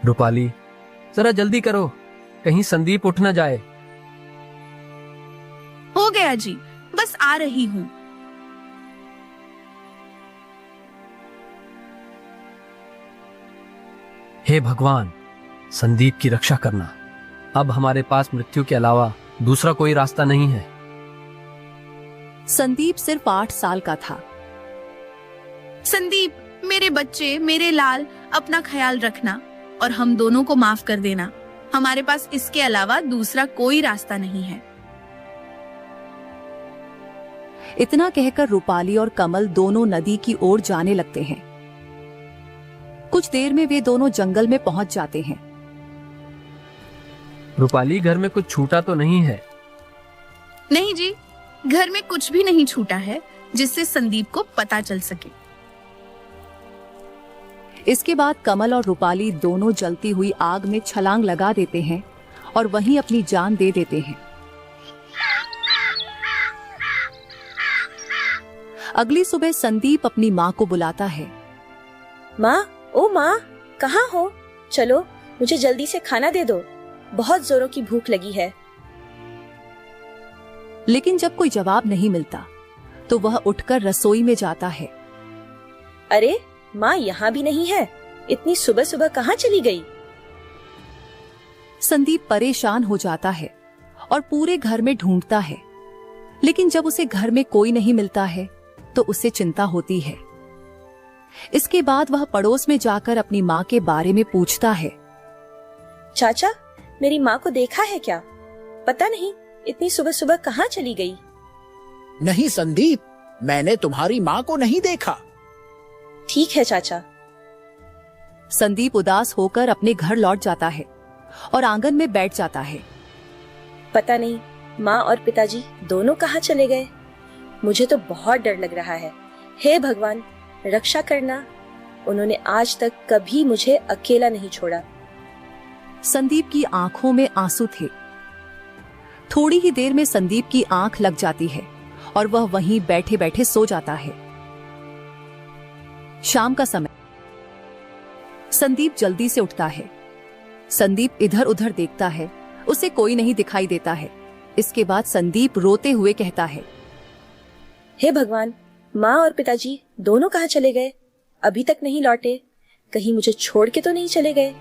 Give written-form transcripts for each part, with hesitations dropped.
रूपाली, जरा जल्दी करो, कहीं संदीप उठ न जाए। हो गया जी, बस आ रही हूँ। हे भगवान, संदीप की रक्षा करना। अब हमारे पास मृत्यु के अलावा दूसरा कोई रास्ता नहीं है। संदीप सिर्फ 8 साल का था। संदीप, मेरे बच्चे, मेरे लाल, अपना ख्याल रखना और हम दोनों को माफ कर देना। हमारे पास इसके अलावा दूसरा कोई रास्ता नहीं है। इतना कहकर रूपाली और कमल दोनों नदी की ओर जाने लगते हैं। कुछ देर में वे दोनों जंगल में पहुंच जाते हैं। रूपाली, घर में कुछ छूटा तो नहीं है? नहीं जी, घर में कुछ भी नहीं छूटा है जिससे संदीप को पता चल सके। इसके बाद कमल और रूपाली दोनों जलती हुई आग में छलांग लगा देते हैं और वहीं अपनी जान दे देते हैं। अगली सुबह संदीप अपनी माँ को बुलाता है। माँ, ओ माँ, कहाँ हो? चलो, मुझे जल्दी से खाना दे दो, बहुत जोरों की भूख लगी है। लेकिन जब कोई जवाब नहीं मिलता तो वह उठकर रसोई में जाता है। अरे माँ यहाँ भी नहीं है, इतनी सुबह सुबह कहाँ चली गई? संदीप परेशान हो जाता है और पूरे घर में ढूंढता है, लेकिन जब उसे घर में कोई नहीं मिलता है तो उसे चिंता होती है। इसके बाद वह पड़ोस में जाकर अपनी माँ के बारे में पूछता है। चाचा, मेरी माँ को देखा है क्या? पता नहीं इतनी सुबह सुबह कहाँ चली गई। नहीं संदीप, मैंने तुम्हारी माँ को नहीं देखा। ठीक है चाचा। संदीप उदास होकर अपने घर लौट जाता है और आंगन में बैठ जाता है। पता नहीं माँ और पिताजी दोनों कहाँ चले गए। मुझे तो बहुत डर लग रहा है। हे भगवान, रक्षा करना। उन्होंने आज तक कभी मुझे अकेला नहीं छोड़ा। संदीप की आंखों में आंसू थे। थोड़ी ही देर में संदीप की आंख लग जाती है और वह वहीं बैठे बैठे सो जाता है। शाम का समय। संदीप जल्दी से उठता है। संदीप इधर उधर देखता है, उसे कोई नहीं दिखाई देता है। इसके बाद संदीप रोते हुए कहता है। हे भगवान, माँ और पिताजी दोनों कहाँ चले गए? अभी तक नहीं लौटे। कहीं मुझे छोड़ के तो नहीं चले गए।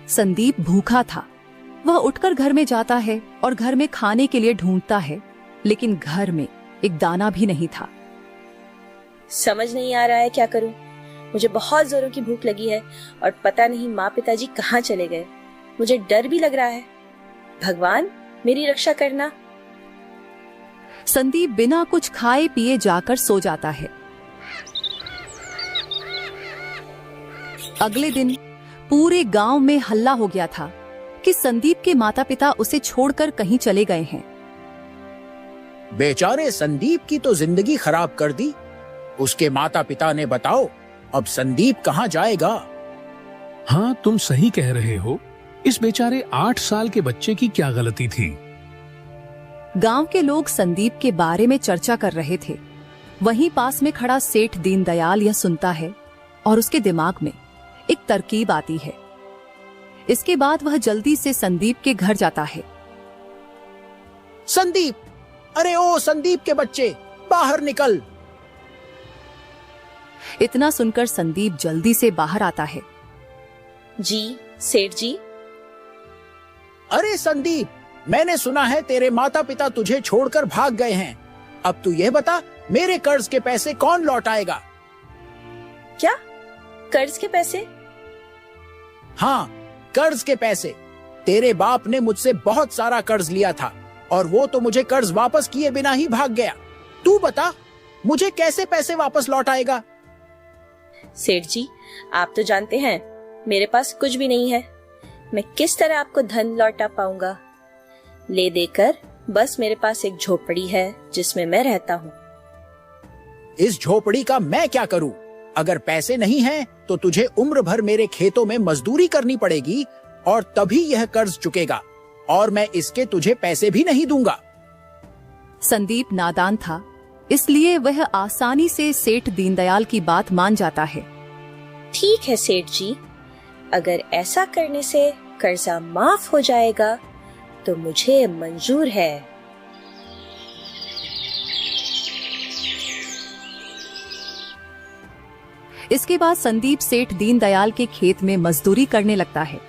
संदीप भूखा था। वह उठकर घर में जाता है और घर में खाने के लिए ढूंढता है, लेकिन घर में एक दाना भी नहीं था। समझ नहीं आ रहा है क्या करूं। मुझे बहुत जोरों की भूख लगी है और पता नहीं माँ पिताजी कहाँ चले गए। मुझे डर भी लग रहा है। भगवान, मेरी रक्षा करना। संदीप बिना कुछ खाए पिए जाकर सो जाता है। अगले दिन पूरे गांव में हल्ला हो गया था कि संदीप के माता पिता उसे छोड़कर कहीं चले गए हैं। बेचारे संदीप की तो जिंदगी खराब कर दी। उसके माता पिता ने बताओ अब संदीप कहाँ जाएगा। हाँ, तुम सही कह रहे हो। इस बेचारे 8 साल के बच्चे की क्या गलती थी? गांव के लोग संदीप के बारे में चर्चा कर रहे थे। वहीं पास में खड़ा सेठ दीनदयाल यह सुनता है और उसके दिमाग में एक तरकीब आती है। इसके बाद वह जल्दी से संदीप के घर जाता है। संदीप, अरे ओ संदीप के बच्चे, बाहर निकल। इतना सुनकर संदीप जल्दी से बाहर आता है। जी सेठ जी। अरे संदीप, मैंने सुना है तेरे माता पिता तुझे छोड़कर भाग गए हैं। अब तू ये बता, मेरे कर्ज के पैसे कौन लौटाएगा? क्या? कर्ज के पैसे? हाँ, कर्ज के पैसे। तेरे बाप ने मुझसे बहुत सारा कर्ज लिया था और वो तो मुझे कर्ज वापस किए बिना ही भाग गया। तू बता, मुझे कैसे पैसे वापस लौटाएगा? सेठ जी, आप तो जानते हैं मेरे पास कुछ भी नहीं है। मैं किस तरह आपको धन लौटा पाऊंगा? ले देकर बस मेरे पास एक झोपड़ी है जिसमें मैं रहता हूँ। इस झोपड़ी का मैं क्या करूँ? अगर पैसे नहीं हैं, तो तुझे उम्र भर मेरे खेतों में मजदूरी करनी पड़ेगी और तभी यह कर्ज चुकेगा, और मैं इसके तुझे पैसे भी नहीं दूंगा। संदीप नादान था, इसलिए वह आसानी से सेठ दीनदयाल की बात मान जाता है। ठीक है सेठ जी, अगर ऐसा करने से कर्जा माफ हो जाएगा तो मुझे मंजूर है। इसके बाद संदीप सेठ दीनदयाल के खेत में मजदूरी करने लगता है।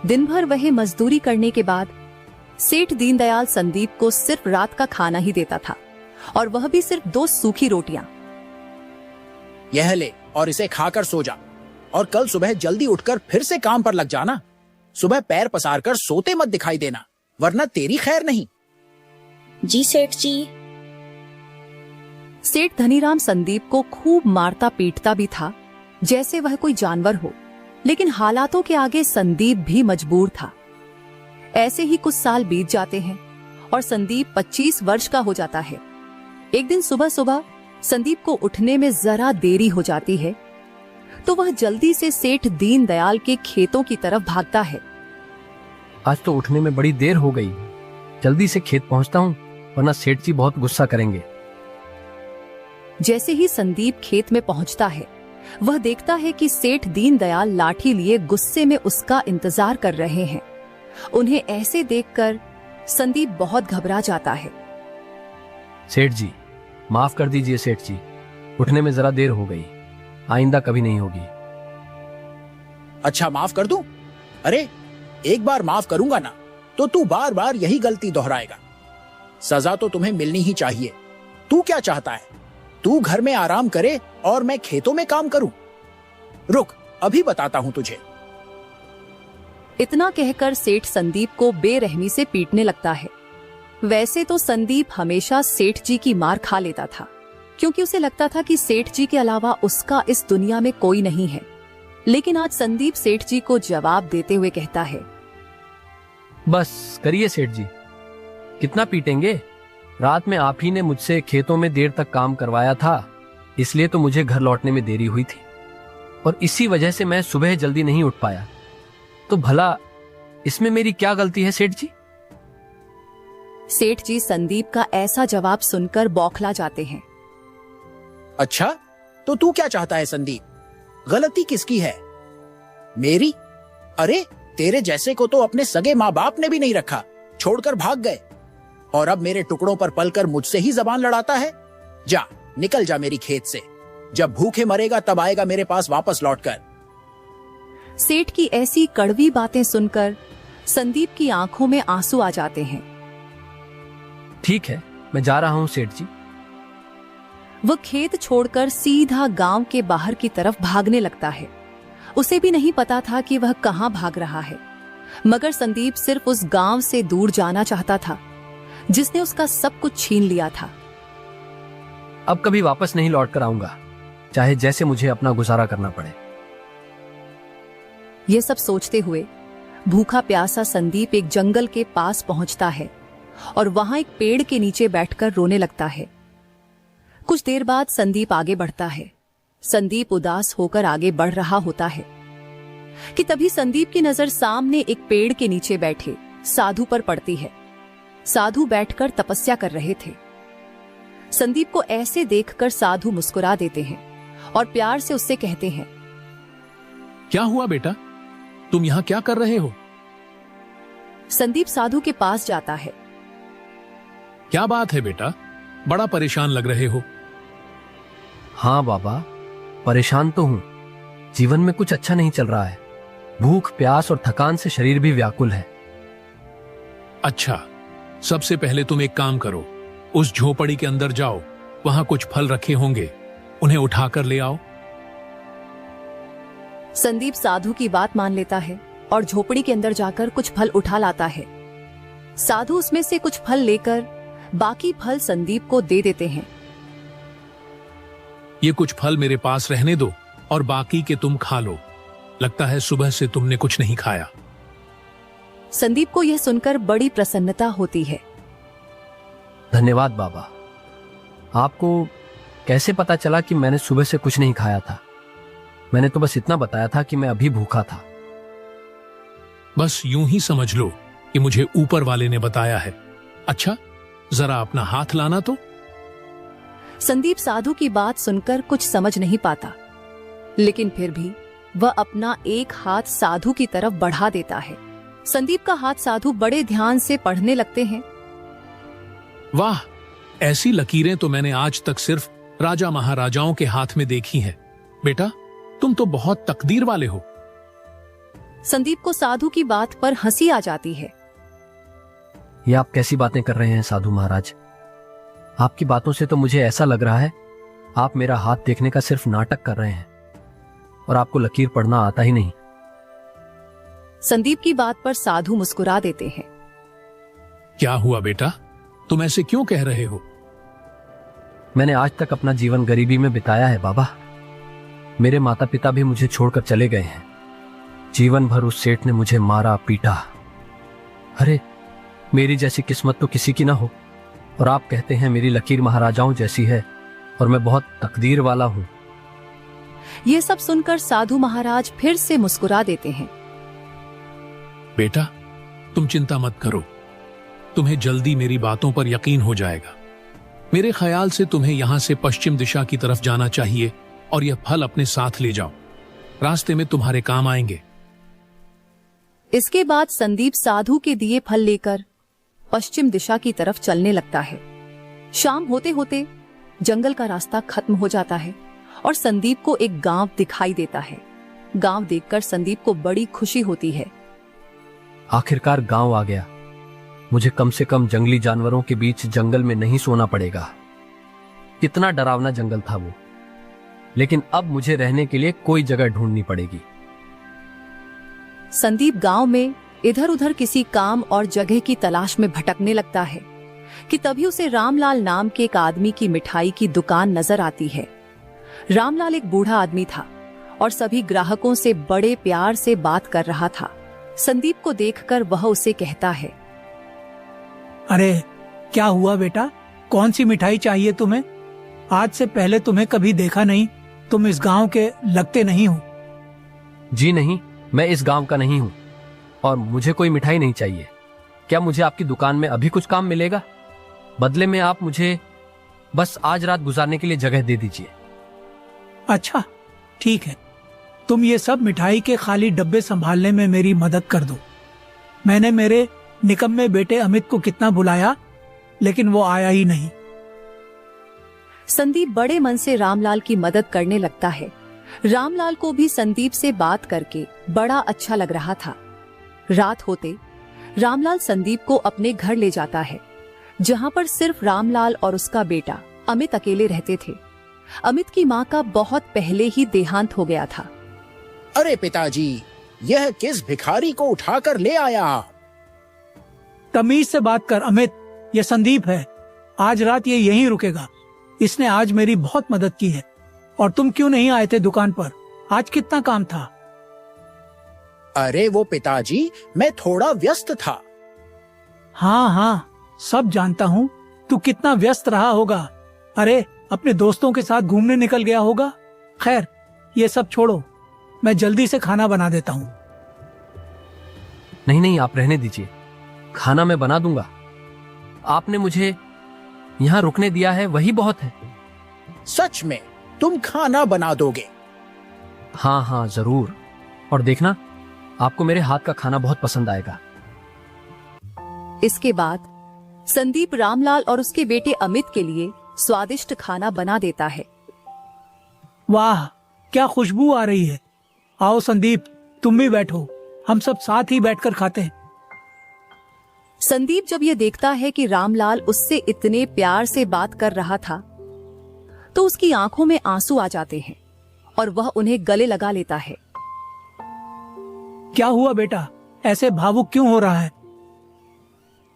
दिन भर वह मजदूरी करने के बाद सेठ दीनदयाल संदीप को सिर्फ रात का खाना ही देता था, और वह भी सिर्फ 2 सूखी रोटियां। यह ले और इसे खाकर सो जा, और कल सुबह जल्दी उठकर फिर से काम पर लग जाना। सुबह पैर पसार कर सोते मत दिखाई देना, वरना तेरी खैर नहीं। जी सेठ जी। सेठ धनीराम संदीप को खूब मारता पीटता भी था, जैसे वह कोई जानवर हो, लेकिन हालातों के आगे संदीप भी मजबूर था। ऐसे ही कुछ साल बीत जाते हैं और संदीप 25 वर्ष का हो जाता है। एक दिन सुबह सुबह संदीप को उठने में जरा देरी हो जाती है, तो वह जल्दी से सेठ दीनदयाल के खेतों की तरफ भागता है। आज तो उठने में बड़ी देर हो गई, जल्दी से खेत पहुंचता हूँ, वरना सेठ जी बहुत गुस्सा करेंगे। जैसे ही संदीप खेत में पहुंचता है, वह देखता है कि सेठ दीनदयाल लाठी लिए गुस्से में उसका इंतजार कर रहे हैं। उन्हें ऐसे देखकर संदीप बहुत घबरा जाता है। सेठ जी, माफ कर दीजिए सेठ जी, उठने में जरा देर हो गई, आइंदा कभी नहीं होगी। अच्छा, माफ कर दूं? अरे एक बार माफ करूंगा ना, तो तू बार बार यही गलती दोहराएगा। सजा तो तुम्हें मिलनी ही चाहिए। तू क्या चाहता है? तू घर में आराम करे और मैं खेतों में काम करूं? रुक, अभी बताता हूं तुझे। इतना कहकर सेठ संदीप को बेरहमी से पीटने लगता है। वैसे तो संदीप हमेशा सेठ जी की मार खा लेता था, क्योंकि उसे लगता था कि सेठ जी के अलावा उसका इस दुनिया में कोई नहीं है। लेकिन आज संदीप सेठ जी को जवाब देते हुए कहता है, बस करिए सेठ जी, कितना पीटेंगे? रात में आप ही ने मुझसे खेतों में देर तक काम करवाया था, इसलिए तो मुझे घर लौटने में देरी हुई थी, और इसी वजह से मैं सुबह जल्दी नहीं उठ पाया। तो भला इसमें मेरी क्या गलती है सेठ जी? सेठ जी संदीप का ऐसा जवाब सुनकर बौखला जाते हैं। अच्छा, तो तू क्या चाहता है संदीप? गलती किसकी है? मेरी? अरे तेरे जैसे को तो अपने सगे माँ बाप ने भी नहीं रखा, छोड़कर भाग गए, और अब मेरे टुकड़ों पर पलकर मुझसे ही जबान लड़ाता है। जा, निकल जा मेरी खेत से। जब भूखे मरेगा तब आएगा मेरे पास वापस लौटकर। सेठ की ऐसी कड़वी बातें सुनकर संदीप की आंखों में आंसू आ जाते हैं। ठीक है, मैं जा रहा हूँ सेठ जी। वह खेत छोड़कर सीधा गांव के बाहर की तरफ भागने लगता है। उसे भी नहीं पता था कि वह कहां भाग रहा है, मगर संदीप सिर्फ उस गांव से दूर जाना चाहता था जिसने उसका सब कुछ छीन लिया था। अब कभी वापस नहीं लौट कर आऊंगा, चाहे जैसे मुझे अपना गुजारा करना पड़े। ये सब सोचते हुए भूखा प्यासा संदीप एक जंगल के पास पहुंचता है और वहां एक पेड़ के नीचे बैठकर रोने लगता है। कुछ देर बाद संदीप आगे बढ़ता है। संदीप उदास होकर आगे बढ़ रहा होता है कि तभी संदीप की नजर सामने एक पेड़ के नीचे बैठे साधु पर पड़ती है। साधु बैठकर तपस्या कर रहे थे। संदीप को ऐसे देखकर साधु मुस्कुरा देते हैं और प्यार से उससे कहते हैं, क्या हुआ बेटा, तुम यहाँ क्या कर रहे हो? संदीप साधु के पास जाता है। क्या बात है बेटा, बड़ा परेशान लग रहे हो। हाँ बाबा, परेशान तो हूँ। जीवन में कुछ अच्छा नहीं चल रहा है। भूख, प्यास और थकान से शरीर भी व्याकुल है। अच्छा, सबसे पहले तुम एक काम करो, उस झोपड़ी के अंदर जाओ, वहां कुछ फल रखे होंगे, उन्हें उठाकर ले आओ। संदीप साधु की बात मान लेता है और झोपड़ी के अंदर जाकर कुछ फल उठा लाता है। साधु उसमें से कुछ फल लेकर बाकी फल संदीप को दे देते हैं। ये कुछ फल मेरे पास रहने दो और बाकी के तुम खा लो। लगता है सुबह से तुमने कुछ नहीं खाया। संदीप को यह सुनकर बड़ी प्रसन्नता होती है। धन्यवाद बाबा। आपको कैसे पता चला कि मैंने सुबह से कुछ नहीं खाया था? मैंने तो बस इतना बताया था कि मैं अभी भूखा था। बस यूं ही समझ लो कि मुझे ऊपर वाले ने बताया है। अच्छा, जरा अपना हाथ लाना तो। संदीप साधु की बात सुनकर कुछ समझ नहीं पाता, लेकिन फिर भी वह अपना एक हाथ साधु की तरफ बढ़ा देता है। संदीप का हाथ साधु बड़े ध्यान से पढ़ने लगते हैं। वाह, ऐसी लकीरें तो मैंने आज तक सिर्फ राजा महाराजाओं के हाथ में देखी हैं। बेटा, तुम तो बहुत तकदीर वाले हो। संदीप को साधु की बात पर हंसी आ जाती है। ये आप कैसी बातें कर रहे हैं साधु महाराज? आपकी बातों से तो मुझे ऐसा लग रहा है आप मेरा हाथ देखने का सिर्फ नाटक कर रहे हैं और आपको लकीर पढ़ना आता ही नहीं। संदीप की बात पर साधु मुस्कुरा देते हैं। क्या हुआ बेटा, तुम ऐसे क्यों कह रहे हो? मैंने आज तक अपना जीवन गरीबी में बिताया है बाबा। मेरे माता पिता भी मुझे छोड़कर चले गए हैं। जीवन भर उस सेठ ने मुझे मारा पीटा। अरे, मेरी जैसी किस्मत तो किसी की ना हो, और आप कहते हैं मेरी लकीर महाराजाओं जैसी है और मैं बहुत तकदीर वाला हूं। ये सब सुनकर साधु महाराज फिर से मुस्कुरा देते हैं। बेटा, तुम चिंता मत करो, तुम्हें जल्दी मेरी बातों पर यकीन हो जाएगा। मेरे ख्याल से तुम्हें यहां से पश्चिम दिशा की तरफ जाना चाहिए और यह फल अपने साथ ले जाओ, रास्ते में तुम्हारे काम आएंगे। इसके बाद संदीप साधु के दिए फल लेकर पश्चिम दिशा की तरफ चलने लगता है। शाम होते होते जंगल का रास्ता खत्म हो जाता है और संदीप को एक गांव दिखाई देता है। गांव देखकर संदीप को बड़ी खुशी होती है। आखिरकार गांव आ गया। मुझे कम से कम जंगली जानवरों के बीच जंगल में नहीं सोना पड़ेगा। कितना डरावना जंगल था वो, लेकिन अब मुझे रहने के लिए कोई जगह ढूंढनी पड़ेगी। संदीप गांव में इधर उधर किसी काम और जगह की तलाश में भटकने लगता है कि तभी उसे रामलाल नाम के एक आदमी की मिठाई की दुकान नजर आती है। रामलाल एक बूढ़ा आदमी था और सभी ग्राहकों से बड़े प्यार से बात कर रहा था। संदीप को देखकर वह उसे कहता है, अरे क्या हुआ बेटा, कौन सी मिठाई चाहिए तुम्हें? आज से पहले तुम्हें कभी देखा नहीं, तुम इस गांव के लगते नहीं हो। जी नहीं, मैं इस गांव का नहीं हूं और मुझे कोई मिठाई नहीं चाहिए। क्या मुझे आपकी दुकान में अभी कुछ काम मिलेगा? बदले में आप मुझे बस आज रात गुजारने के लिए जगह दे दीजिए। अच्छा ठीक है, तुम ये सब मिठाई के खाली डब्बे संभालने में मेरी मदद कर दो। मैंने मेरे निकम्मे बेटे अमित को कितना बुलाया, लेकिन वो आया ही नहीं। संदीप बड़े मन से रामलाल की मदद करने लगता है। रामलाल को भी संदीप से बात करके बड़ा अच्छा लग रहा था। रात होते रामलाल संदीप को अपने घर ले जाता है, जहां पर सिर्फ रामलाल और उसका बेटा अमित अकेले रहते थे। अमित की मां का बहुत पहले ही देहांत हो गया था। अरे पिताजी, यह किस भिखारी को उठाकर ले आया आप? तमीज से बात कर अमित, ये संदीप है। आज रात ये यहीं रुकेगा। इसने आज मेरी बहुत मदद की है। और तुम क्यों नहीं आए थे दुकान पर? आज कितना काम था। अरे वो पिताजी, मैं थोड़ा व्यस्त था। हाँ हाँ, सब जानता हूँ तू कितना व्यस्त रहा होगा। अरे अपने दोस्तों के साथ घूमने निकल गया होगा। खैर ये सब छोड़ो, मैं जल्दी से खाना बना देता हूँ। नहीं नहीं, आप रहने दीजिए, खाना मैं बना दूंगा। आपने मुझे यहाँ रुकने दिया है, वही बहुत है। सच में तुम खाना बना दोगे? हाँ हाँ जरूर, और देखना आपको मेरे हाथ का खाना बहुत पसंद आएगा। इसके बाद संदीप रामलाल और उसके बेटे अमित के लिए स्वादिष्ट खाना बना देता है। वाह क्या खुशबू आ रही है। आओ संदीप, तुम भी बैठो, हम सब साथ ही बैठकर खाते हैं। संदीप जब ये देखता है कि रामलाल उससे इतने प्यार से बात कर रहा था, तो उसकी आंखों में आंसू आ जाते हैं और वह उन्हें गले लगा लेता है। क्या हुआ बेटा, ऐसे भावुक क्यों हो रहा है?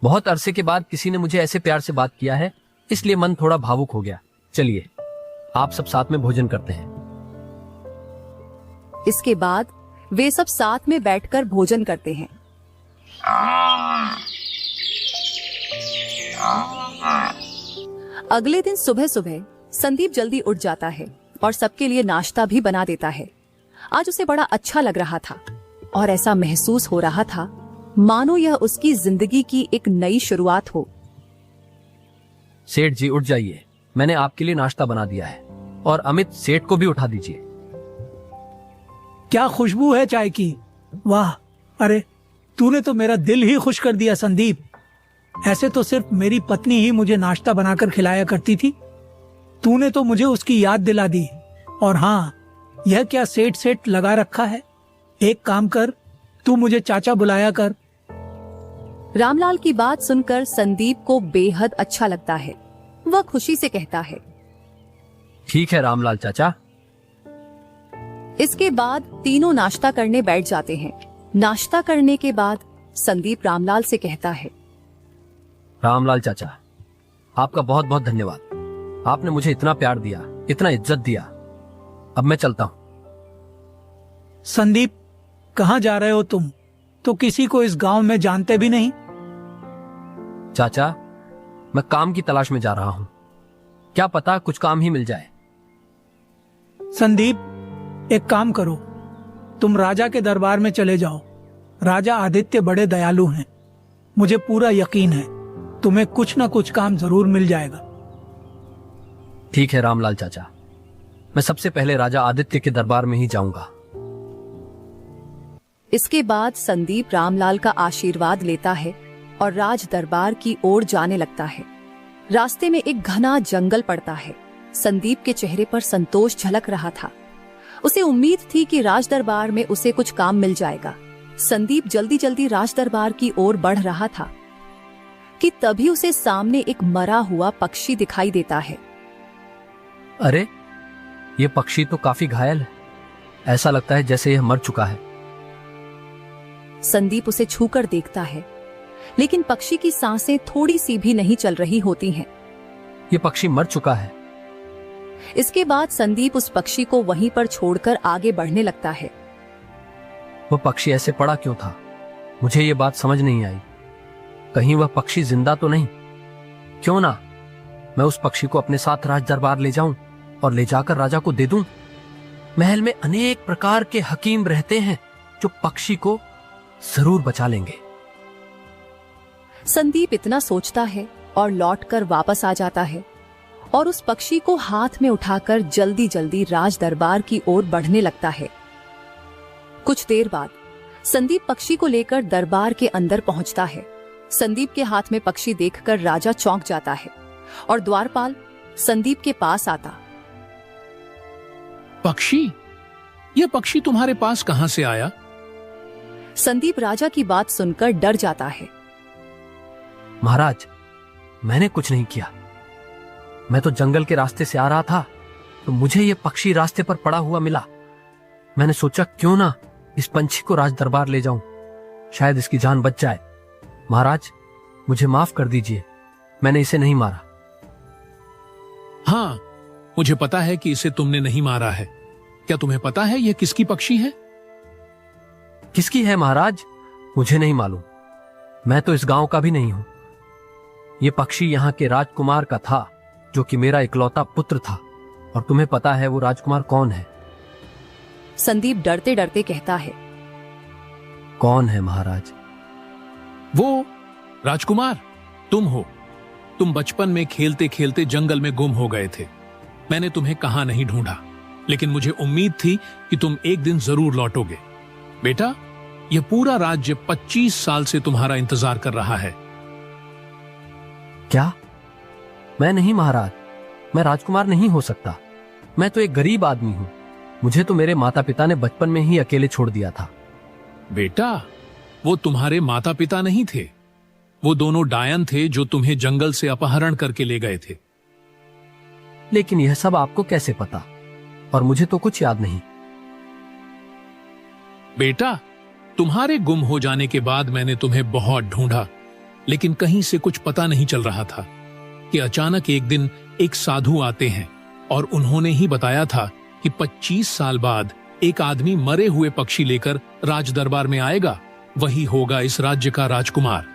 बहुत अरसे के बाद किसी ने मुझे ऐसे प्यार से बात किया है, इसलिए मन थोड़ा भावुक हो गया। चलिए आप सब साथ में भोजन करते हैं। इसके बाद वे सब साथ में बैठकर भोजन करते हैं। अगले दिन सुबह सुबह संदीप जल्दी उठ जाता है और सबके लिए नाश्ता भी बना देता है। आज उसे बड़ा अच्छा लग रहा था और ऐसा महसूस हो रहा था मानो यह उसकी जिंदगी की एक नई शुरुआत हो। सेठ जी उठ जाइए, मैंने आपके लिए नाश्ता बना दिया है, और अमित सेठ को भी उठा दीजिए। क्या खुशबू है चाय की। वाह, अरे तूने तो मेरा दिल ही खुश कर दिया संदीप। ऐसे तो सिर्फ मेरी पत्नी ही मुझे नाश्ता बनाकर खिलाया करती थी, तूने तो मुझे उसकी याद दिला दी। और हाँ, यह क्या सेठ सेठ लगा रखा है। एक काम कर, तू मुझे चाचा बुलाया कर। रामलाल की बात सुनकर संदीप को बेहद अच्छा लगता है। वह खुशी से कहता है, ठीक है रामलाल चाचा। इसके बाद तीनों नाश्ता करने बैठ जाते हैं। नाश्ता करने के बाद संदीप रामलाल से कहता है, रामलाल चाचा, आपका बहुत बहुत धन्यवाद। आपने मुझे इतना प्यार दिया, इतना इज्जत दिया। अब मैं चलता हूं। संदीप, कहाँ जा रहे हो तुम? तो किसी को इस गांव में जानते भी नहीं। चाचा, मैं काम की तलाश में जा रहा हूं। क्या पता कुछ काम ही मिल जाए। संदीप, एक काम करो, तुम राजा के दरबार में चले जाओ। राजा आदित्य बड़े दयालु हैं। मुझे पूरा यकीन है तुम्हें कुछ ना कुछ काम जरूर मिल जाएगा। ठीक है रामलाल चाचा, मैं सबसे पहले राजा आदित्य के दरबार में ही जाऊंगा। इसके बाद संदीप रामलाल का आशीर्वाद लेता है और राज दरबार की ओर जाने लगता है। रास्ते में एक घना जंगल पड़ता है। संदीप के चेहरे पर संतोष झलक रहा था। उसे उम्मीद थी कि राज दरबार में उसे कुछ काम मिल जाएगा। संदीप जल्दी जल्दी राज दरबार की ओर बढ़ रहा था कि तभी उसे सामने एक मरा हुआ पक्षी दिखाई देता है। अरे, ये पक्षी तो काफी घायल है। ऐसा लगता है जैसे यह मर चुका है। संदीप उसे छूकर देखता है, लेकिन पक्षी की सांसें थोड़ी सी भी नहीं चल रही होती हैं। ये पक्षी मर चुका है। इसके बाद संदीप उस पक्षी को वहीं पर छोड़कर आगे बढ़ने लगता है। वह पक्षी ऐसे पड़ा क्यों था? मुझे ये बात समझ नहीं आई। कहीं वह पक्षी जिंदा तो नहीं? क्यों ना मैं उस पक्षी को अपने साथ राज दरबार ले जाऊं और ले जाकर राजा को दे दूं। महल में अनेक प्रकार के हकीम रहते हैं जो पक्षी को जरूर बचा लेंगे। संदीप इतना सोचता है और लौटकर वापस आ जाता है और उस पक्षी को हाथ में उठाकर जल्दी जल्दी राज दरबार की ओर बढ़ने लगता है। कुछ देर बाद संदीप पक्षी को लेकर दरबार के अंदर पहुंचता है। संदीप के हाथ में पक्षी देखकर राजा चौंक जाता है और द्वारपाल संदीप के पास आता। पक्षी? यह पक्षी तुम्हारे पास कहां से आया? संदीप राजा की बात सुनकर डर जाता है। महाराज, मैंने कुछ नहीं किया। मैं तो जंगल के रास्ते से आ रहा था तो मुझे यह पक्षी रास्ते पर पड़ा हुआ मिला। मैंने सोचा क्यों ना इस पंछी को राज दरबार ले जाऊं, शायद इसकी जान बच जाए। महाराज, मुझे माफ कर दीजिए, मैंने इसे नहीं मारा। हाँ, मुझे पता है कि इसे तुमने नहीं मारा है। क्या तुम्हें पता है यह किसकी पक्षी है? किसकी है महाराज? मुझे नहीं मालूम। मैं तो इस गांव का भी नहीं हूं। ये पक्षी यहाँ के राजकुमार का था, जो कि मेरा इकलौता पुत्र था। और तुम्हें पता है वो राजकुमार कौन है? संदीप डरते डरते कहता है। कौन है महाराज? वो राजकुमार तुम हो। तुम बचपन में खेलते खेलते जंगल में गुम हो गए थे। मैंने तुम्हें कहां नहीं ढूंढा, लेकिन मुझे उम्मीद थी कि तुम एक दिन जरूर लौटोगे। बेटा, यह पूरा राज्य 25 साल से तुम्हारा इंतजार कर रहा है। क्या? मैं नहीं महाराज, मैं राजकुमार नहीं हो सकता। मैं तो एक गरीब आदमी हूं। मुझे तो मेरे माता पिता ने बचपन में ही अकेले छोड़ दिया था। बेटा, वो तुम्हारे माता पिता नहीं थे। वो दोनों डायन थे जो तुम्हें जंगल से अपहरण करके ले गए थे। लेकिन यह सब आपको कैसे पता? और मुझे तो कुछ याद नहीं। बेटा, तुम्हारे गुम हो जाने के बाद मैंने तुम्हें बहुत ढूंढा, लेकिन कहीं से कुछ पता नहीं चल रहा था कि अचानक एक दिन एक साधु आते हैं और उन्होंने ही बताया था कि 25 साल बाद एक आदमी मरे हुए पक्षी लेकर राज दरबार में आएगा। वही होगा इस राज्य का राजकुमार।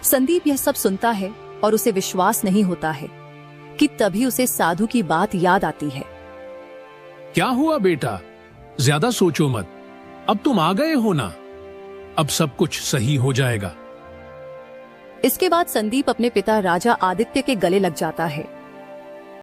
संदीप यह सब सुनता है और उसे विश्वास नहीं होता है कि तभी उसे साधु की बात याद आती है। क्या हुआ बेटा? ज्यादा सोचो मत। अब तुम आ गए हो ना, अब सब कुछ सही हो जाएगा। इसके बाद संदीप अपने पिता राजा आदित्य के गले लग जाता है